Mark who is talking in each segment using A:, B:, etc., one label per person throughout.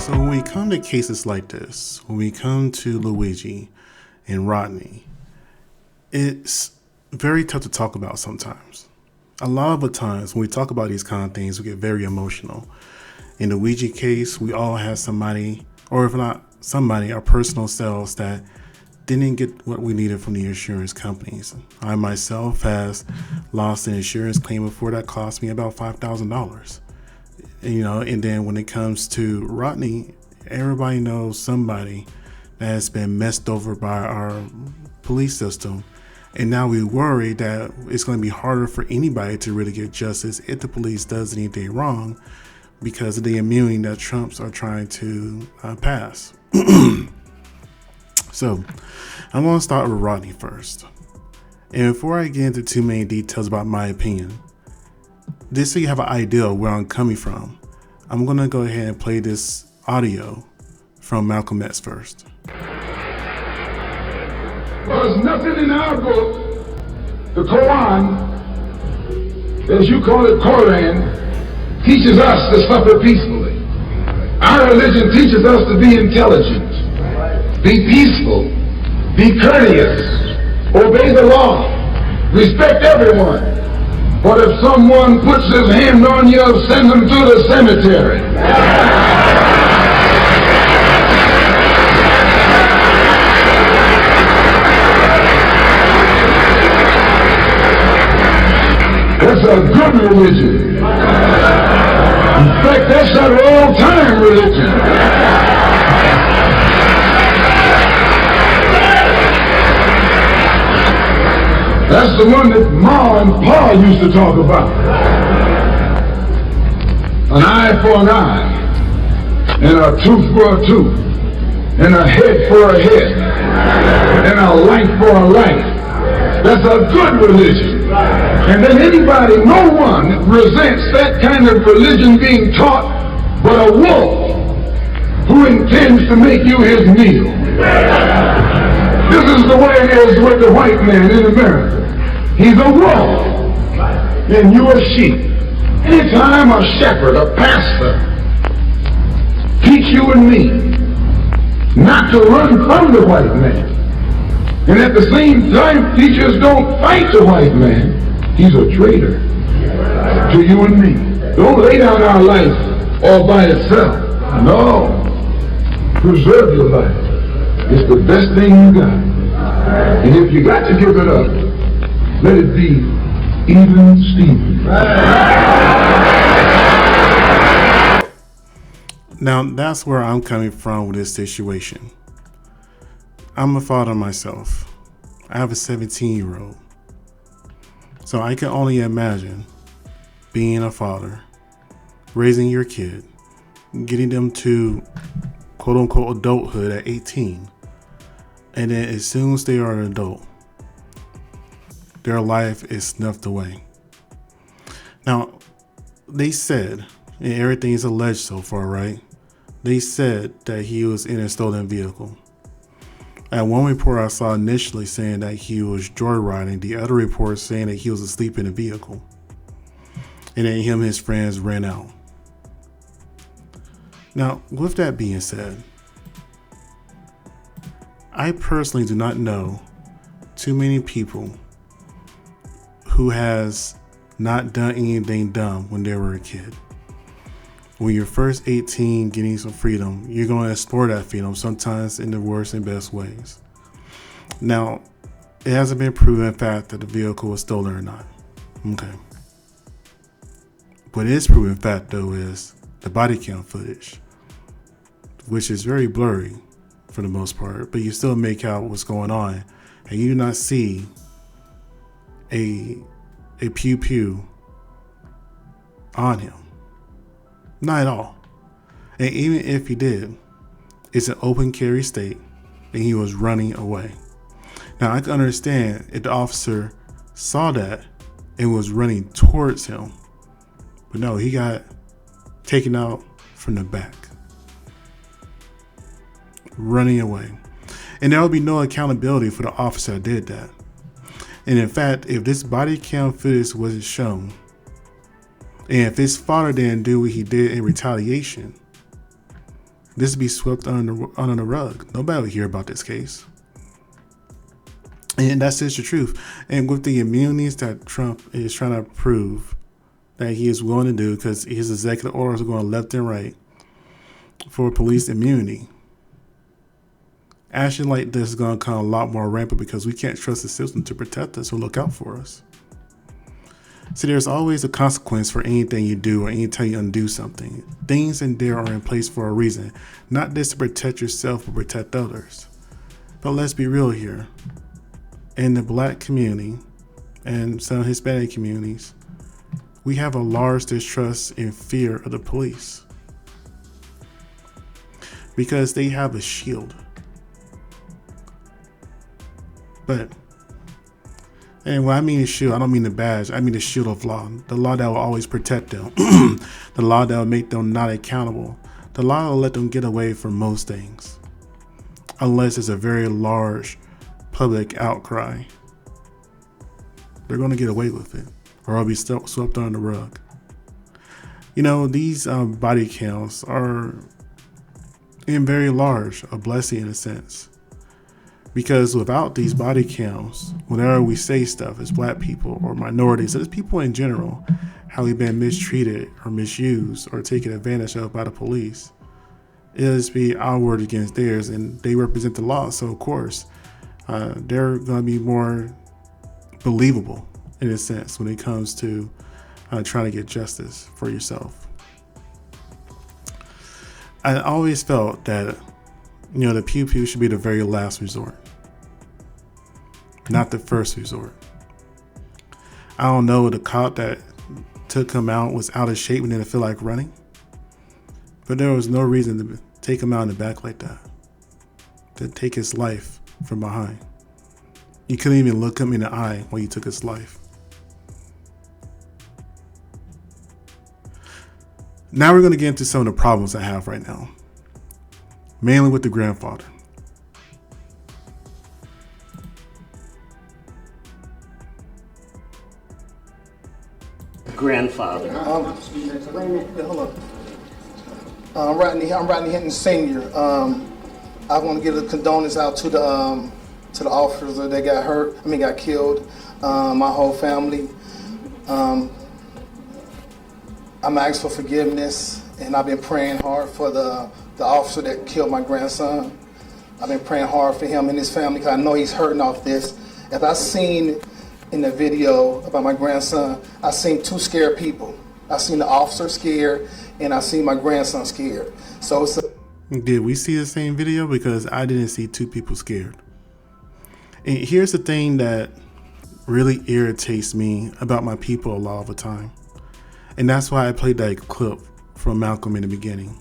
A: So when we come to cases like this, when we come to Luigi and Rodney, it's very tough to talk about sometimes. A lot of the times when we talk about these kind of things, we get very emotional. In the Luigi case, we all have somebody, or if not somebody, our personal selves that didn't get what we needed from the insurance companies. I myself has lost an insurance claim before that cost me about $5,000. And then when it comes to Rodney, everybody knows somebody that has been messed over by our police system. And now we worry that it's going to be harder for anybody to really get justice if the police does anything wrong because of the immunity that Trumps are trying to pass. So I'm going to start with Rodney first. And before I get into too many details about my opinion, just so you have an idea of where I'm coming from, I'm going to go ahead and play this audio from Malcolm X first.
B: There's nothing in our book, the Quran, as you call it, Quran, teaches us to suffer peacefully. Our religion teaches us to be intelligent, be peaceful, be courteous, obey the law, respect everyone. But if someone puts his hand on you, send him to the cemetery. That's a good religion. In fact, that's our all-time religion. That's the one that Ma and Pa used to talk about. An eye for an eye, and a tooth for a tooth, and a head for a head, and a life for a life. That's a good religion. And then anybody, no one resents that kind of religion being taught but a wolf who intends to make you his meal. This is the way it is with the white man in America. He's a wolf, and you're a sheep. Anytime a shepherd, a pastor, teach you and me not to run from the white man, and at the same time teachers don't fight the white man, he's a traitor to you and me. Don't lay down our life all by itself. No. Preserve your life. It's the best thing you got. And if you got to give it up, let it be even Steven.
A: Now that's where I'm coming from with this situation. I'm a father myself. I have a 17-year-old. So I can only imagine being a father, raising your kid, getting them to quote unquote adulthood at 18. And then as soon as they are an adult, their life is snuffed away. Now, they said, and everything is alleged so far, right? They said that he was in a stolen vehicle. At one report I saw initially saying that he was joyriding, the other report saying that he was asleep in the vehicle. And then him and his friends ran out. Now, with that being said, I personally do not know too many people who has not done anything dumb when they were a kid. When you're first 18, getting some freedom, you're going to explore that freedom, sometimes in the worst and best ways. Now, it hasn't been proven fact that the vehicle was stolen or not. Okay. What is proven fact, though, is the body cam footage, which is very blurry for the most part, but you still make out what's going on, and you do not see a pew pew on him. Not at all. And even if he did, it's an open carry state and he was running away. Now I can understand if the officer saw that and was running towards him, but no, he got taken out from the back, running away. And there will be no accountability for the officer that did that. And in fact, if this body cam footage wasn't shown, and if his father didn't do what he did in retaliation, This would be swept under the rug. Nobody would hear about this case. And that's just the truth. And with the immunities that Trump is trying to prove that he is willing to do, because his executive orders are going left and right for police immunity, action like this is going to come a lot more rampant because we can't trust the system to protect us or look out for us. So there's always a consequence for anything you do or anytime you undo something. Things in there are in place for a reason, not just to protect yourself but protect others. But let's be real here. In the black community and some Hispanic communities, we have a large distrust and fear of the police because they have a shield. But, and when I mean a shield, I don't mean the badge. I mean the shield of law. The law that will always protect them. The law that will make them not accountable. The law will let them get away from most things. Unless it's a very large public outcry. They're going to get away with it. Or it'll be swept under the rug. You know, these body cams are in very large a blessing in a sense. Because without these body cams, whenever we say stuff as black people or minorities, as people in general, how we've been mistreated or misused or taken advantage of by the police, it'll be our word against theirs, and they represent the law. So of course, they're going to be more believable in a sense when it comes to trying to get justice for yourself. I always felt that, you know, the pew should be the very last resort, not the first resort. I don't know, the cop that took him out was out of shape and didn't feel like running, but there was no reason to take him out in the back like that, to take his life from behind. You couldn't even look him in the eye when you took his life. Now we're going to get into some of the problems I have right now, mainly with the grandfather.
C: Grandfather.
D: Wait a minute, hold on. I'm Rodney Hinton Sr. I want to give a condolence out to the officers that got killed. My whole family. I'm asking for forgiveness, and I've been praying hard for the officer that killed my grandson. I've been praying hard for him and his family because I know he's hurting off this. As I seen in the video about my grandson, I seen two scared people. I seen the officer scared, and I seen my grandson scared. So it's
A: Did we see the same video? Because I didn't see two people scared. And here's the thing that really irritates me about my people a lot of the time. And that's why I played that clip from Malcolm in the beginning.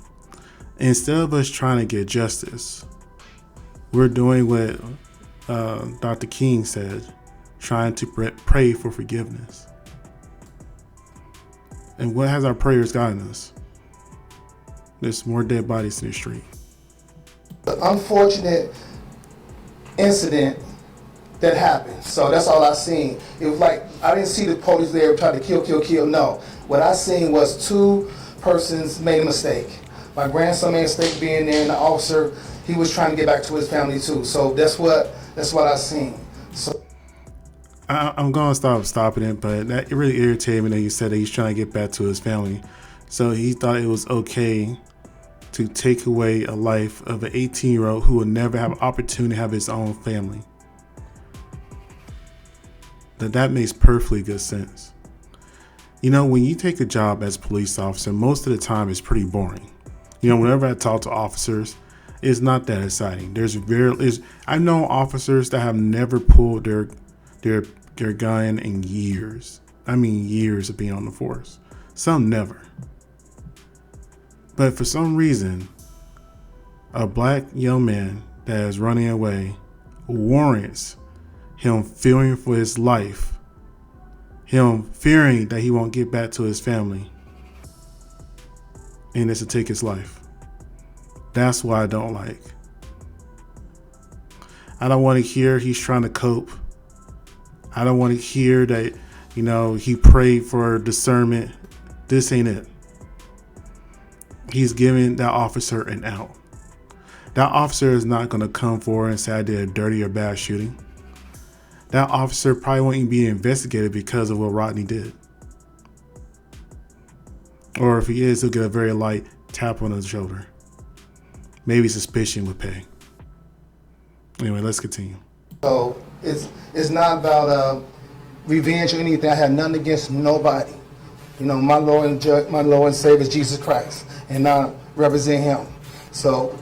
A: Instead of us trying to get justice, we're doing what Dr. King said, trying to pray for forgiveness. And what has our prayers gotten us? There's more dead bodies in the street.
D: an unfortunate incident that happened. So that's all I seen. It was like, I didn't see the police there trying to kill. No. What I seen was two persons made a mistake. My grandson made a mistake being there, and the officer, he was trying to get back to his family too. So that's what I seen. So
A: I'm going to stopping it, but that it really irritated me that you said that he's trying to get back to his family. So he thought it was okay to take away a life of an 18-year-old who will never have an opportunity to have his own family. That makes perfectly good sense. You know, when you take a job as a police officer, most of the time it's pretty boring. You know, whenever I talk to officers, it's not that exciting. I know officers that have never pulled their gun in years. I mean years of being on the force. Some never. But for some reason, a black young man that is running away warrants him fearing for his life, him fearing that he won't get back to his family, and it's to take his life. That's what I don't like. I don't want to hear he's trying to cope. I don't want to hear that, you know, he prayed for discernment. This ain't it. He's giving that officer an out. That officer is not going to come forward and say I did a dirty or bad shooting. That officer probably won't even be investigated because of what Rodney did. Or if he is, he'll get a very light tap on the shoulder. Maybe suspicion would pay. Anyway, let's continue.
D: So it's not about revenge or anything. I have nothing against nobody. You know, my Lord and Savior is Jesus Christ, and I represent Him. So,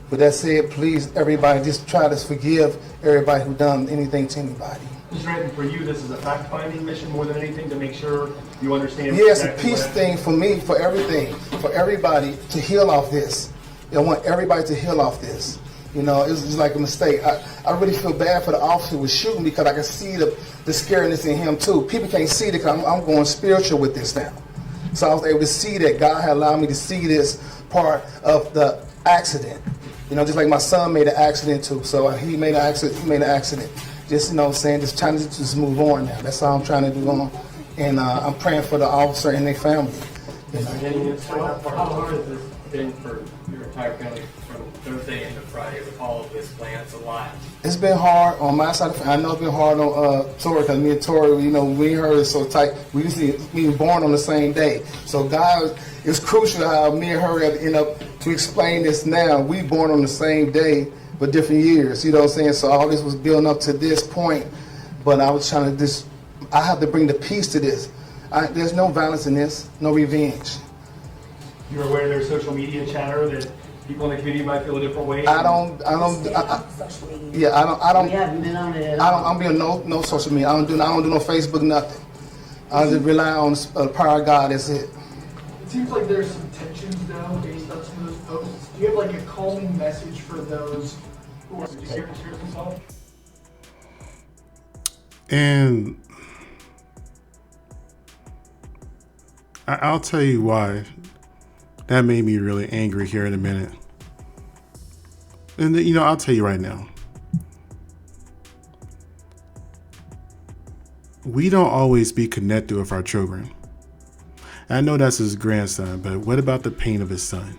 D: with that said, please, everybody, just try to forgive everybody who done anything to anybody.
C: Mr. Hinton, for you, this is a fact-finding mission more than anything to make sure you understand.
D: Yeah, it's a peace thing for me, for everything, for everybody to heal off this. I want everybody to heal off this. You know, it was just like a mistake. I really feel bad for the officer who was shooting because I can see the scariness in him too. People can't see it because I'm going spiritual with this now. So I was able to see that God had allowed me to see this part of the accident. You know, just like my son made an accident too. So he made an accident. Just, you know what I'm saying, just trying to just move on now. That's all I'm trying to do on. And I'm praying for the officer and their family. You know?
C: How hard has this been for your entire family from Thursday into Friday with all of this plan? It's a lot.
D: It's been hard on my side of the family. I know it's been hard on Tori, because me and Tori, you know, we and her is so tight. We were born on the same day. So God, it's crucial how me and her have end up to explain this now. We born on the same day, but different years. You know what I'm saying? So all this was building up to this point. But I was trying to I have to bring the peace to this. There's no violence in this, no revenge.
C: You're aware there's social media chatter that people in the community might feel a different way?
E: We haven't been on it at all.
D: I'm being no social media. I don't do no Facebook, nothing. I just rely on the power of God. That's it.
F: It seems like there's some tensions though based on some of those posts. Do you have like a calming message for those who are just here to share themselves?
A: And I'll tell you why that made me really angry here in a minute. And, you know, I'll tell you right now. We don't always be connected with our children. I know that's his grandson, but what about the pain of his son?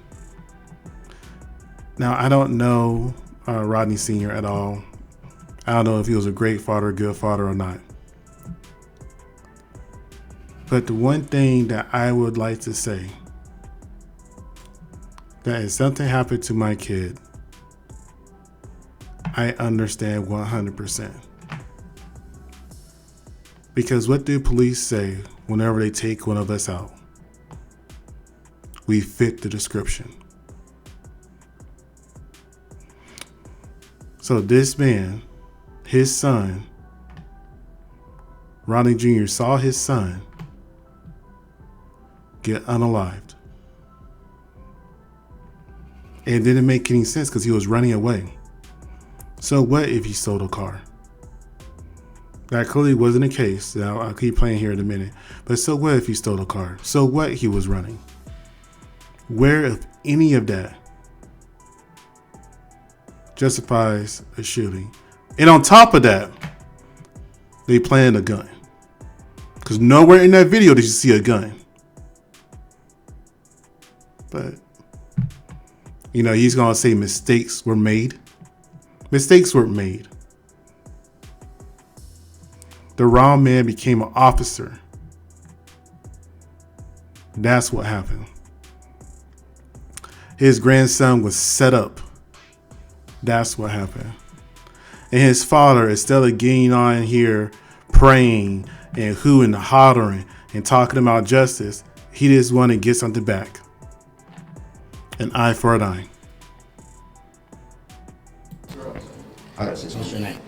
A: Now, I don't know Rodney Sr. at all. I don't know if he was a great father, good father or not. But the one thing that I would like to say, that if something happened to my kid, I understand 100%. Because what do police say whenever they take one of us out? We fit the description. So this man, his son, Rodney Jr. saw his son get unalived. And it didn't make any sense because he was running away. So what if he stole a car? That clearly wasn't the case. Now, I'll keep playing here in a minute. But so what if he stole a car? So what he was running? Where, if any of that, justifies a shooting? And on top of that, they planted a gun. Because nowhere in that video did you see a gun. But, you know, he's going to say mistakes were made. Mistakes were made. The wrong man became an officer. That's what happened. His grandson was set up. That's what happened. And his father, instead of getting on here praying and hooting and hollering and talking about justice, he just wanted to get something back. An eye for an eye.
G: What's your name?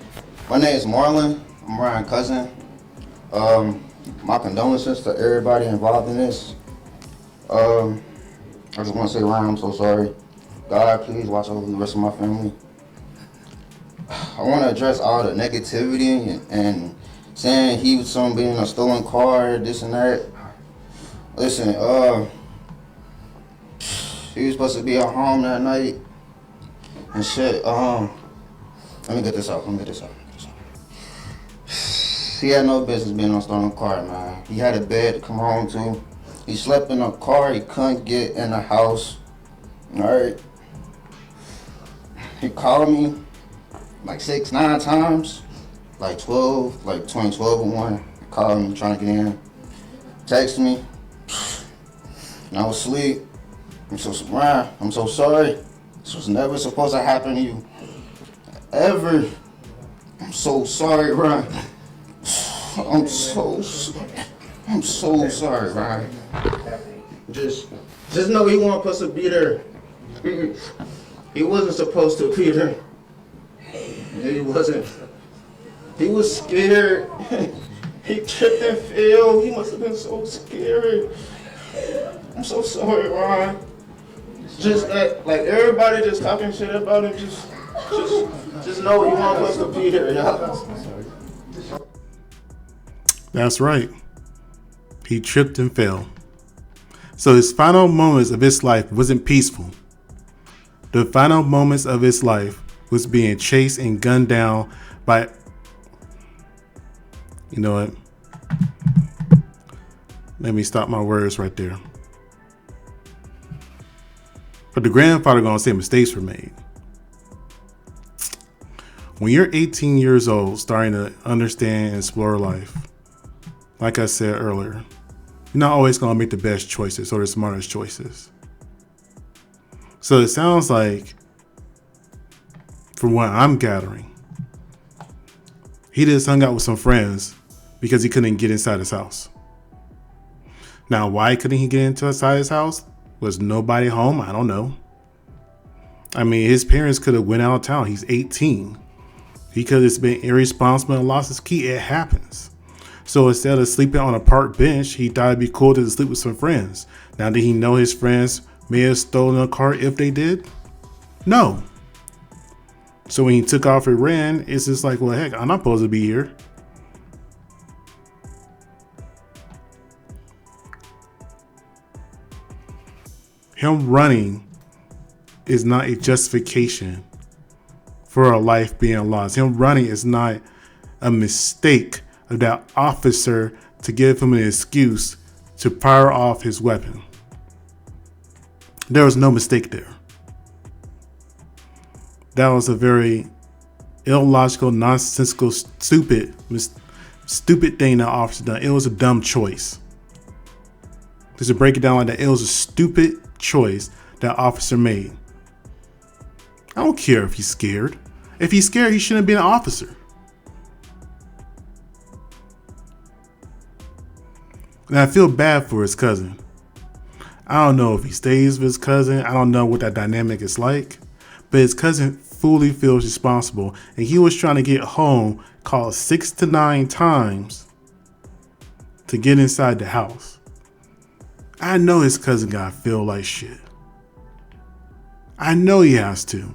G: My name is Marlon. I'm Ryan's cousin. My condolences to everybody involved in this. I just want to say, Ryan, I'm so sorry. God, please watch over the rest of my family. I want to address all the negativity and saying he was being a stolen car, this and that. Listen, he was supposed to be at home that night and shit. Let me get this out. He had no business being on a stolen car, man. He had a bed to come home to. He slept in a car. He couldn't get in the house. All right. He called me like 6, 9 times, like 12, like between 12 and 1. He called me trying to get in, text me, and I was asleep. I'm so Ryan, I'm so sorry. This was never supposed to happen to you. Ever. I'm so sorry, Ryan. I'm so sorry, Ryan. Just know he wasn't supposed to be there. He wasn't supposed to be there. He wasn't. He was scared. He tripped and fell. He must have been so scared. I'm so sorry, Ryan. Just like everybody just talking shit about him. Just know he wasn't supposed to be there, y'all.
A: That's right. He tripped and fell. So his final moments of his life wasn't peaceful. The final moments of his life was being chased and gunned down by, you know what? Let me stop my words right there. But the grandfather gonna say mistakes were made. When you're 18 years old, starting to understand and explore life, like I said earlier, you're not always gonna make the best choices or the smartest choices. So it sounds like, from what I'm gathering, he just hung out with some friends because he couldn't get inside his house. Now, why couldn't he get inside his house? Was nobody home? I don't know. I mean, his parents could have went out of town. He's 18. He could have been irresponsible and lost his key. It happens. So instead of sleeping on a park bench, he thought it'd be cool to sleep with some friends. Now, did he know his friends may have stolen a car if they did? No. So when he took off and ran, it's just like, well, heck, I'm not supposed to be here. Him running is not a justification for a life being lost. Him running is not a mistake of that officer to give him an excuse to fire off his weapon. There was no mistake there. That was a very illogical, nonsensical, stupid thing that officer done. It was a dumb choice. Just to break it down like that, it was a stupid choice that officer made. I don't care if he's scared. If he's scared, he shouldn't be an officer. And I feel bad for his cousin. I don't know if he stays with his cousin. I don't know what that dynamic is like. But his cousin fully feels responsible. And he was trying to get home, called 6 to 9 times to get inside the house. I know his cousin gotta feel like shit. I know he has to.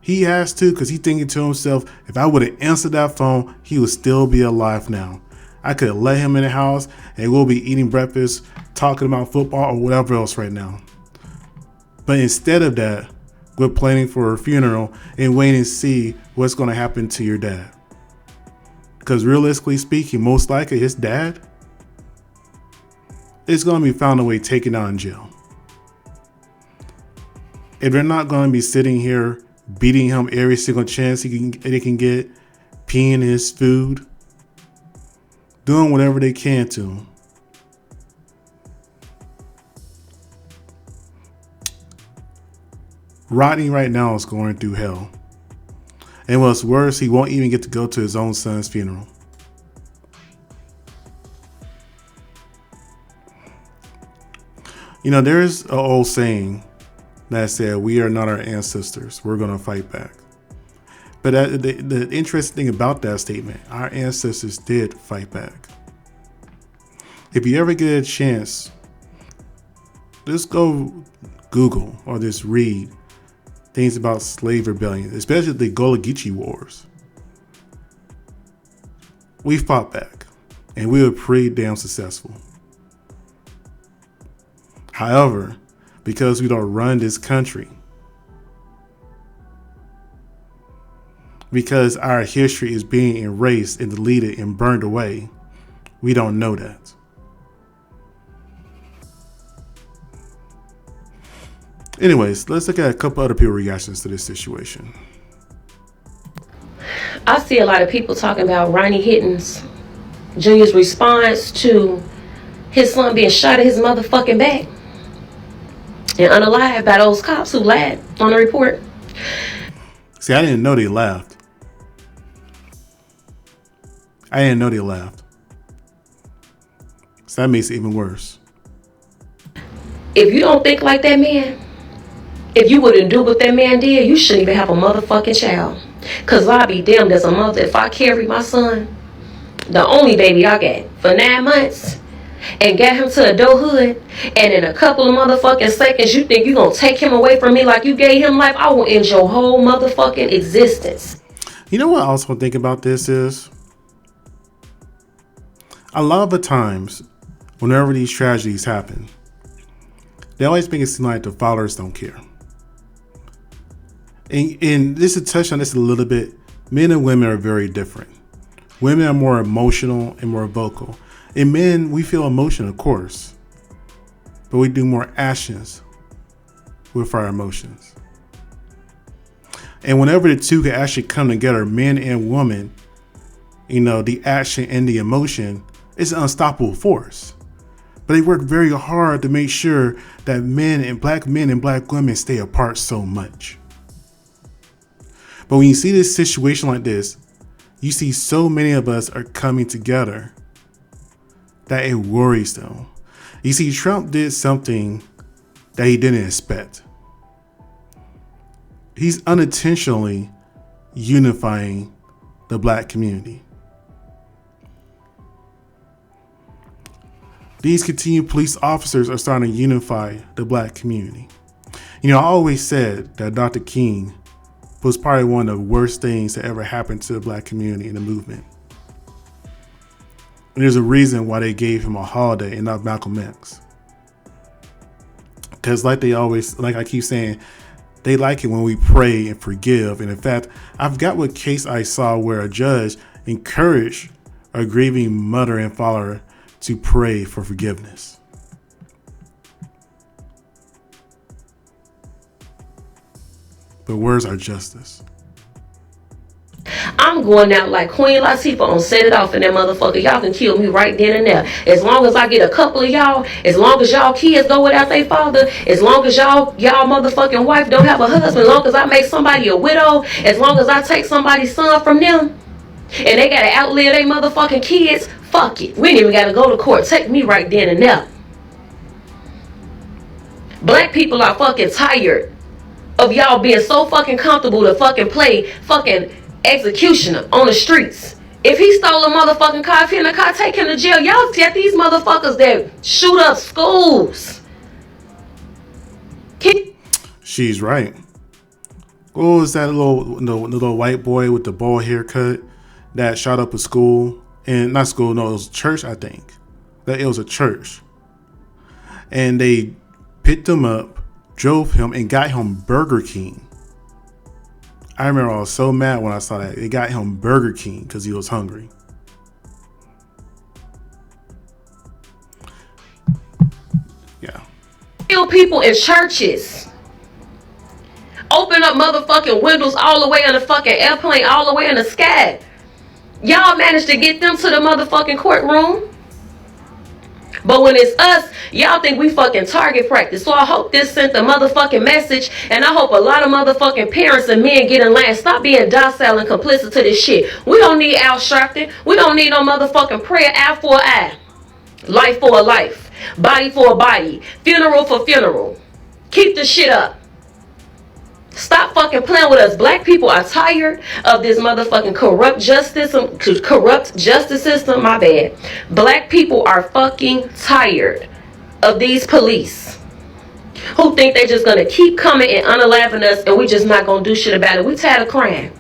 A: He has to, because he's thinking to himself, if I would have answered that phone, he would still be alive now. I could have let him in the house and we'll be eating breakfast, talking about football or whatever else right now. But instead of that, we're planning for a funeral and waiting to see what's going to happen to your dad. Because realistically speaking, most likely his dad is going to be found a way taken out in jail. If they're not going to be sitting here beating him every single chance they can get, peeing his food, doing whatever they can to him. Rodney right now is going through hell. And what's worse, he won't even get to go to his own son's funeral. You know, there's an old saying that said, we are not our ancestors. We're going to fight back. But the interesting thing about that statement, our ancestors did fight back. If you ever get a chance, just go Google or just read things about slave rebellion, especially the Gullah Geechee Wars. We fought back and we were pretty damn successful. However, because we don't run this country, because our history is being erased and deleted and burned away, we don't know that. Anyways, let's look at a couple other people's reactions to this situation.
H: I see a lot of people talking about Ronnie Hinton's Jr.'s response to his son being shot at his motherfucking back and unalived by those cops who lied on the report.
A: See, I didn't know they laughed. So that makes it even worse.
H: If you don't think like that man, if you wouldn't do what that man did, you shouldn't even have a motherfucking child. Cause I'll be damned as a mother if I carry my son, the only baby I got, for 9 months and get him to adulthood, and in a couple of motherfucking seconds you think you gonna take him away from me like you gave him life, I will end your whole motherfucking existence.
A: You know what I also think about this is, a lot of the times whenever these tragedies happen, they always make it seem like the fathers don't care. And this is touch on this a little bit. Men and women are very different. Women are more emotional and more vocal. And men, we feel emotion, of course, but we do more actions with our emotions. And whenever the two can actually come together, men and women, you know, the action and the emotion, it's an unstoppable force. But they work very hard to make sure that men and black women stay apart so much. But when you see this situation like this, you see so many of us are coming together that it worries them. You see, Trump did something that he didn't expect. He's unintentionally unifying the black community. These continued police officers are starting to unify the black community. You know, I always said that Dr. King was probably one of the worst things that ever happened to the black community in the movement. And there's a reason why they gave him a holiday and not Malcolm X. Because like I keep saying, they like it when we pray and forgive. And in fact, I've got what case I saw where a judge encouraged a grieving mother and father to pray for forgiveness. But where's our justice?
H: I'm going out like Queen Latifah on Set It Off in that motherfucker. Y'all can kill me right then and there. As long as I get a couple of y'all, as long as y'all kids go without their father, as long as y'all motherfucking wife don't have a husband, as long as I make somebody a widow, as long as I take somebody's son from them, and they gotta outlive their motherfucking kids, fuck it. We ain't even gotta go to court. Take me right then and there. Black people are fucking tired of y'all being so fucking comfortable to fucking play fucking executioner on the streets. If he stole a motherfucking car, if he in a car, take him to jail. Y'all get these motherfuckers that shoot up schools.
A: She's right. What was that little white boy with the bald haircut that shot up a school? And not school, no, it was a church, I think. That it was a church. And they picked him up, drove him, and got him Burger King. I remember I was so mad when I saw that. They got him Burger King because he was hungry. Yeah.
H: Kill people in churches. Open up motherfucking windows all the way in the fucking airplane, all the way in the sky. Y'all managed to get them to the motherfucking courtroom. But when it's us, y'all think we fucking target practice. So I hope this sent the motherfucking message, and I hope a lot of motherfucking parents and men get in line. Stop being docile and complicit to this shit. We don't need Al Sharpton. We don't need no motherfucking prayer. Eye for an eye. Life for a life. Body for a body. Funeral for funeral. Keep the shit up. Stop fucking playing with us. Black people are tired of this motherfucking corrupt justice system. My bad. Black people are fucking tired of these police who think they're just gonna keep coming and unaliving us, and we just not gonna do shit about it. We tired of crying.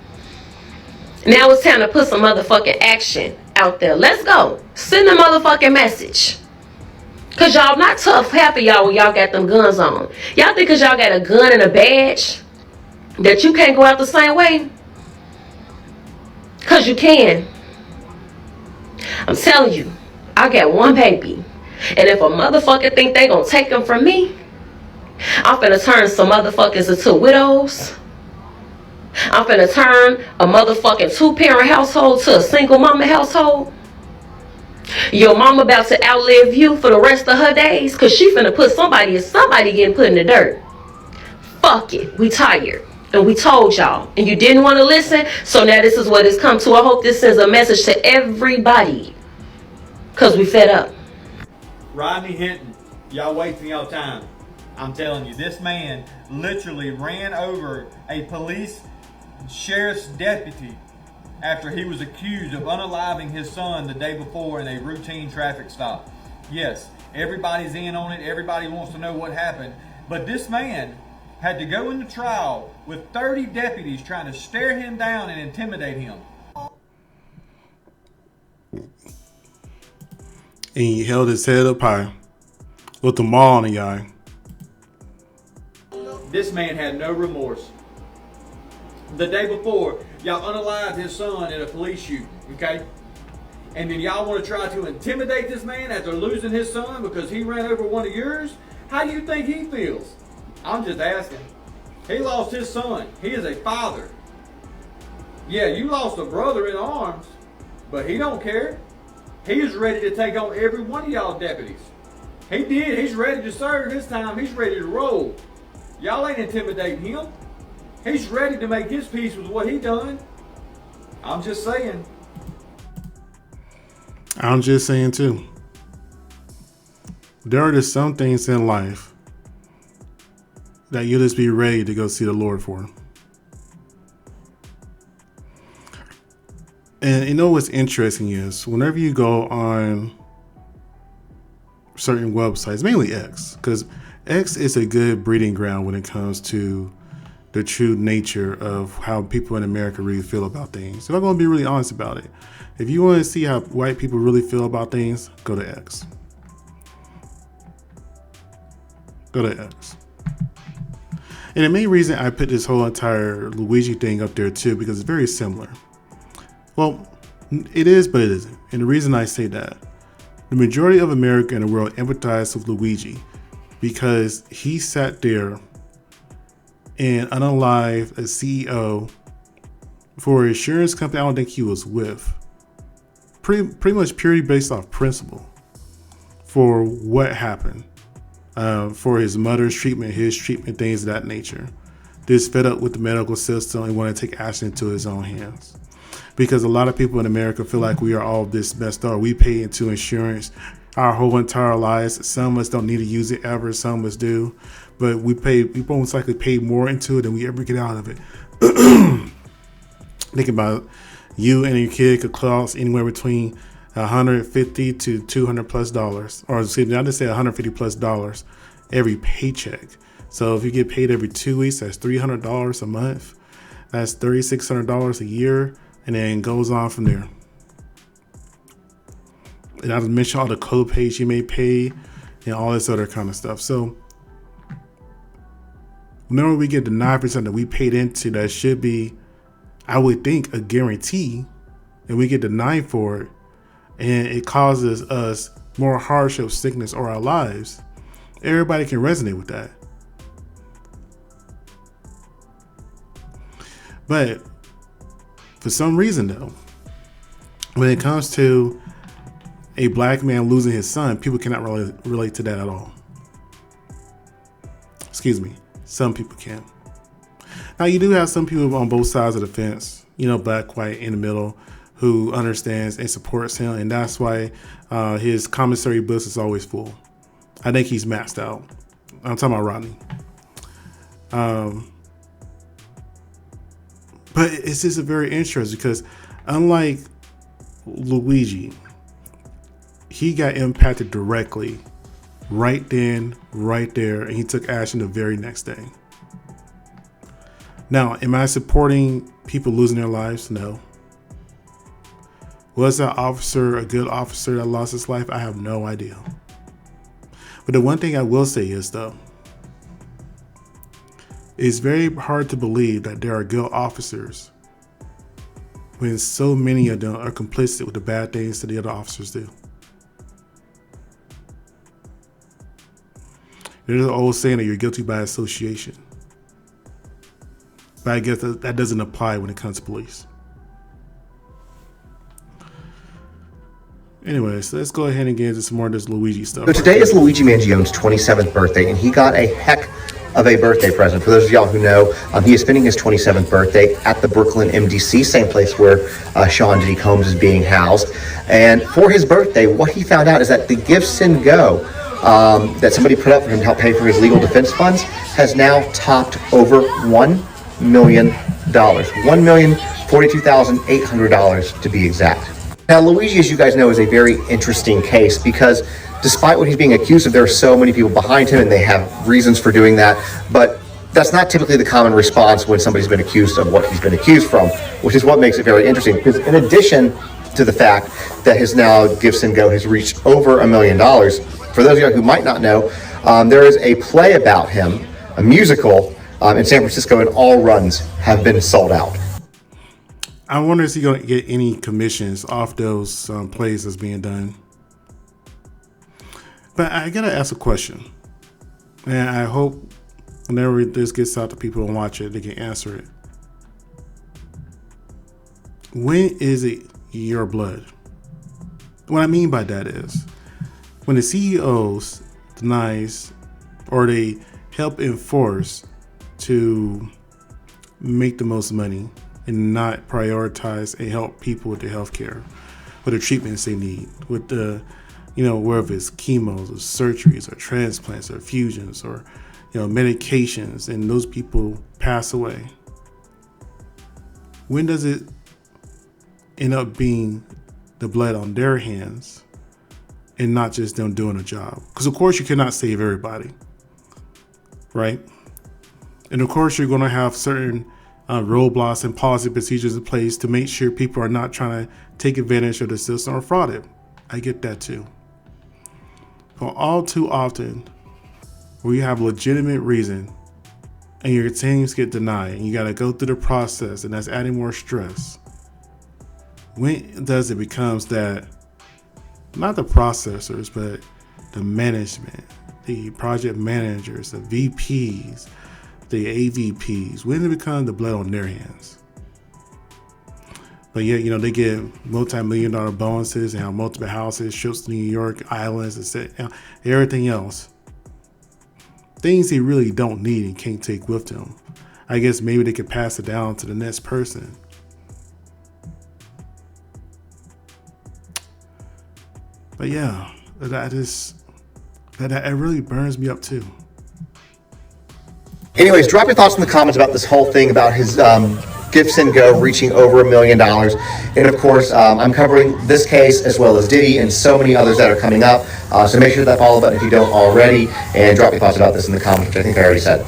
H: Now it's time to put some motherfucking action out there. Let's go. Send a motherfucking message. Cause y'all not tough. Half of y'all when y'all got them guns on. Y'all think cause y'all got a gun and a badge that you can't go out the same way? Cause you can. I'm telling you, I got one baby. And if a motherfucker think they gonna take them from me, I'm finna turn some motherfuckers into widows. I'm finna turn a motherfucking 2-parent household to a single mama household. Your mama about to outlive you for the rest of her days because she finna put somebody getting put in the dirt. Fuck it. We tired. And we told y'all. And you didn't want to listen. So now this is what it's come to. I hope this sends a message to everybody. Because we fed up.
I: Rodney Hinton, y'all wasting y'all time. I'm telling you, this man literally ran over a police sheriff's deputy after he was accused of unaliving his son the day before in a routine traffic stop. Yes, everybody's in on it. Everybody wants to know what happened. But this man had to go into trial with 30 deputies trying to stare him down and intimidate him.
A: And he held his head up high, looked them all in the eye.
I: This man had no remorse. The day before, y'all unalived his son in a police shooting, okay? And then y'all want to try to intimidate this man after losing his son because he ran over one of yours? How do you think he feels? I'm just asking. He lost his son. He is a father. Yeah, you lost a brother in arms, but he don't care. He is ready to take on every one of y'all deputies. He did. He's ready to serve his time. He's ready to roll. Y'all ain't intimidating him. He's ready to make his peace with what he done. I'm just saying.
A: I'm just saying too. There are just some things in life that you'll just be ready to go see the Lord for. And you know what's interesting is whenever you go on certain websites, mainly X, because X is a good breeding ground when it comes to the true nature of how people in America really feel about things. If I'm going to be really honest about it, if you want to see how white people really feel about things, go to X. Go to X. And the main reason I put this whole entire Luigi thing up there too, because it's very similar. Well, it is, but it isn't. And the reason I say that, the majority of America and the world empathize with Luigi because he sat there and unalived a CEO for an insurance company I don't think he was with. Pretty much purely based off principle for what happened. For his mother's treatment, his treatment, things of that nature. Just fed up with the medical system and want to take action into his own hands. Because a lot of people in America feel like we are all this messed up. We pay into insurance our whole entire lives. Some of us don't need to use it ever. Some of us do. But we most likely pay more into it than we ever get out of it. Think about it. You and your kid could cost anywhere between $150 to $200+, or excuse me, I just say $150+ every paycheck. So if you get paid every 2 weeks, that's $300 a month. That's $3,600 a year, and then goes on from there. And I just mentioned all the co-pays you may pay and all this other kind of stuff. So whenever we get the 9% that we paid into, that should be, I would think, a guarantee, and we get the 9 for it, and it causes us more hardship, sickness, or our lives, everybody can resonate with that. But for some reason, though, when it comes to a black man losing his son, people cannot relate to that at all. Excuse me, some people can. Now, you do have some people on both sides of the fence, black, white, in the middle, who understands and supports him, and that's why his commissary bus is always full. I think he's maxed out. I'm talking about Rodney. But it's just very interesting because unlike Luigi, he got impacted directly right then, right there, and he took action the very next day. Now, am I supporting people losing their lives? No. Was that officer a good officer that lost his life? I have no idea. But the one thing I will say is, though, it's very hard to believe that there are good officers when so many of them are complicit with the bad things that the other officers do. There's an old saying that you're guilty by association. But I guess that doesn't apply when it comes to police. Anyways, let's go ahead and get into some more of this Luigi stuff.
J: So today is Luigi Mangione's 27th birthday, and he got a heck of a birthday present. For those of y'all who know, he is spending his 27th birthday at the Brooklyn MDC, same place where Sean Diddy Combs is being housed. And for his birthday, what he found out is that the Gifts and Go that somebody put up for him to help pay for his legal defense funds has now topped over $1 million. $1,042,800 to be exact. Now, Luigi, as you guys know, is a very interesting case because despite what he's being accused of, there are so many people behind him and they have reasons for doing that. But that's not typically the common response when somebody's been accused of what he's been accused from, which is what makes it very interesting. Because in addition to the fact that his now Gifts and Go has reached over $1 million, for those of you who might not know, there is a play about him, a musical in San Francisco, and all runs have been sold out.
A: I wonder if he's going to get any commissions off those plays that's being done. But I got to ask a question. And I hope whenever this gets out to people and watch it, they can answer it. When is it your blood? What I mean by that is when the CEOs denies or they help enforce to make the most money and not prioritize and help people with their health care, with the treatments they need, with the, whether it's chemos or surgeries or transplants or fusions or, medications, and those people pass away. When does it end up being the blood on their hands and not just them doing a job? Because of course you cannot save everybody, right? And of course you're going to have certain roadblocks and policy procedures in place to make sure people are not trying to take advantage of the system or fraud it. I get that too. But all too often, where you have legitimate reason and your claims get denied and you got to go through the process, and that's adding more stress. When does it becomes that not the processors, but the management, the project managers, the VPs, the AVPs, when it becomes the blood on their hands? But yet, they get multi-million-dollar bonuses and have multiple houses, trips to New York, islands, and everything else. Things they really don't need and can't take with them. I guess maybe they could pass it down to the next person. But yeah, that really burns me up too.
J: Anyways, drop your thoughts in the comments about this whole thing about his Gifts and Go reaching over $1 million. And of course, I'm covering this case as well as Diddy and so many others that are coming up. So make sure that follow button if you don't already, and drop your thoughts about this in the comments, which I think I already said.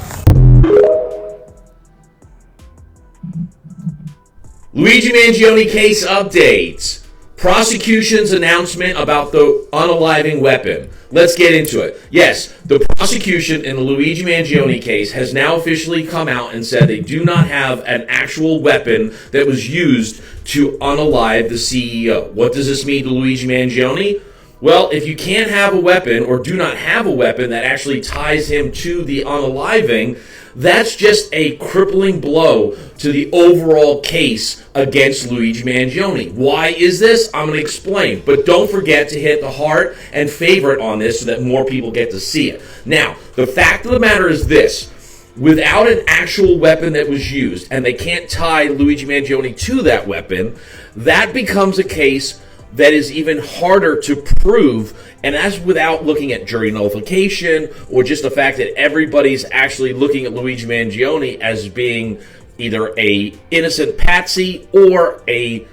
K: Luigi Mangione case updates. Prosecution's announcement about the unaliving weapon. Let's get into it. Yes, the prosecution in the Luigi Mangione case has now officially come out and said they do not have an actual weapon that was used to unalive the CEO. What does this mean to Luigi Mangione? Well, if you can't have a weapon or do not have a weapon that actually ties him to the unaliving, that's just a crippling blow to the overall case against Luigi Mangione. Why is this? I'm going to explain. But don't forget to hit the heart and favorite on this so that more people get to see it. Now, the fact of the matter is this. Without an actual weapon that was used, and they can't tie Luigi Mangione to that weapon, that becomes a case that is even harder to prove, and that's without looking at jury nullification or just the fact that everybody's actually looking at Luigi Mangione as being either a innocent patsy or a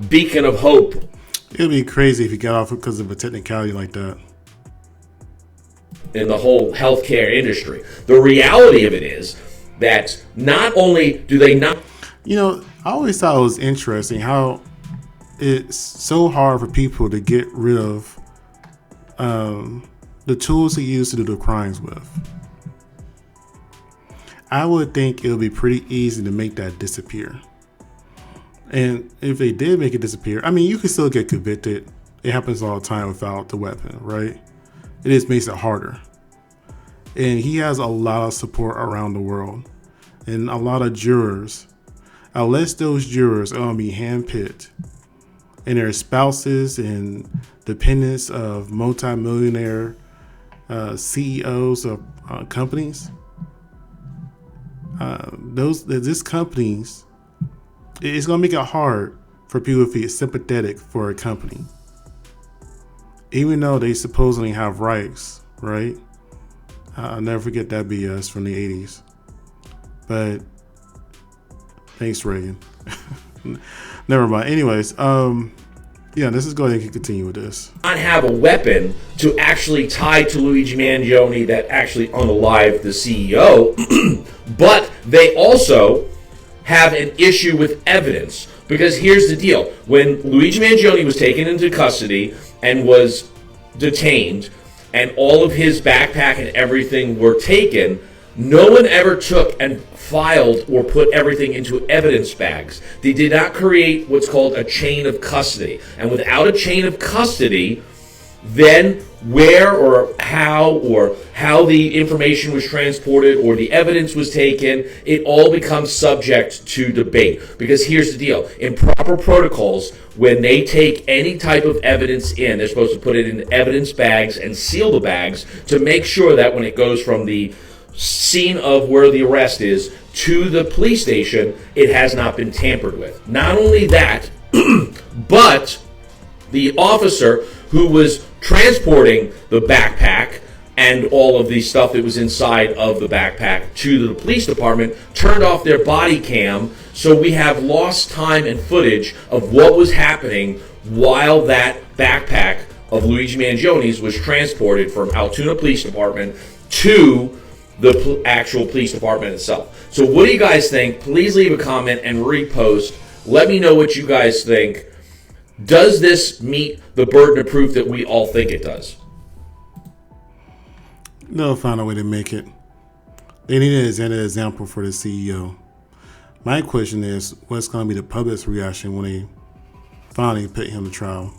K: beacon of hope.
A: It'd be crazy if he got off because of a technicality like that.
K: In the whole healthcare industry. The reality of it is that not only do they not...
A: I always thought it was interesting how it's so hard for people to get rid of the tools they use to do the crimes with. I would think it would be pretty easy to make that disappear. And if they did make it disappear, you can still get convicted. It happens all the time without the weapon, right? It just makes it harder. And he has a lot of support around the world. And a lot of jurors, unless those jurors are going to be handpicked and their spouses and dependents of multimillionaire CEOs of companies, these companies, it's going to make it hard for people to feel sympathetic for a company. Even though they supposedly have rights, right? I'll never forget that BS from the 80s. But thanks, Reagan. Never mind. Anyways, yeah, let's just go ahead and continue with this.
K: Not have a weapon to actually tie to Luigi Mangione that actually unalived the CEO, but they also have an issue with evidence. Because here's the deal. When Luigi Mangione was taken into custody and was detained, and all of his backpack and everything were taken, no one ever took and filed or put everything into evidence bags. They did not create what's called a chain of custody. And without a chain of custody, then where or how the information was transported or the evidence was taken, it all becomes subject to debate. Because here's the deal. In proper protocols, when they take any type of evidence in, they're supposed to put it in evidence bags and seal the bags to make sure that when it goes from the scene of where the arrest is to the police station, it has not been tampered with. Not only that, but the officer who was transporting the backpack and all of the stuff that was inside of the backpack to the police department turned off their body cam, so we have lost time and footage of what was happening while that backpack of Luigi Mangione's was transported from Altoona Police Department to the actual police department itself. So what do you guys think? Please leave a comment and repost. Let me know what you guys think. Does this meet the burden of proof that we all think it does?
A: They'll find a way to make it. They need an example for the CEO. My question is, what's going to be the public's reaction when they finally put him to trial?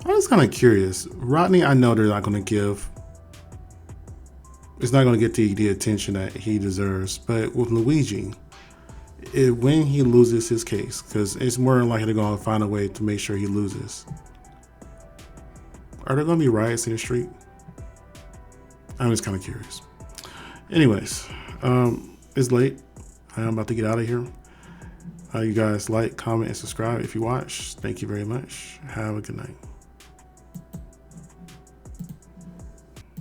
A: I'm just kind of curious. Rodney, I know they're not going to give. It's not going to get the attention that he deserves. But with Luigi, when he loses his case, because it's more likely they're going to find a way to make sure he loses. Are there going to be riots in the street? I'm just kind of curious. Anyways, it's late. I'm about to get out of here. You guys like, comment, and subscribe if you watch. Thank you very much. Have a good night.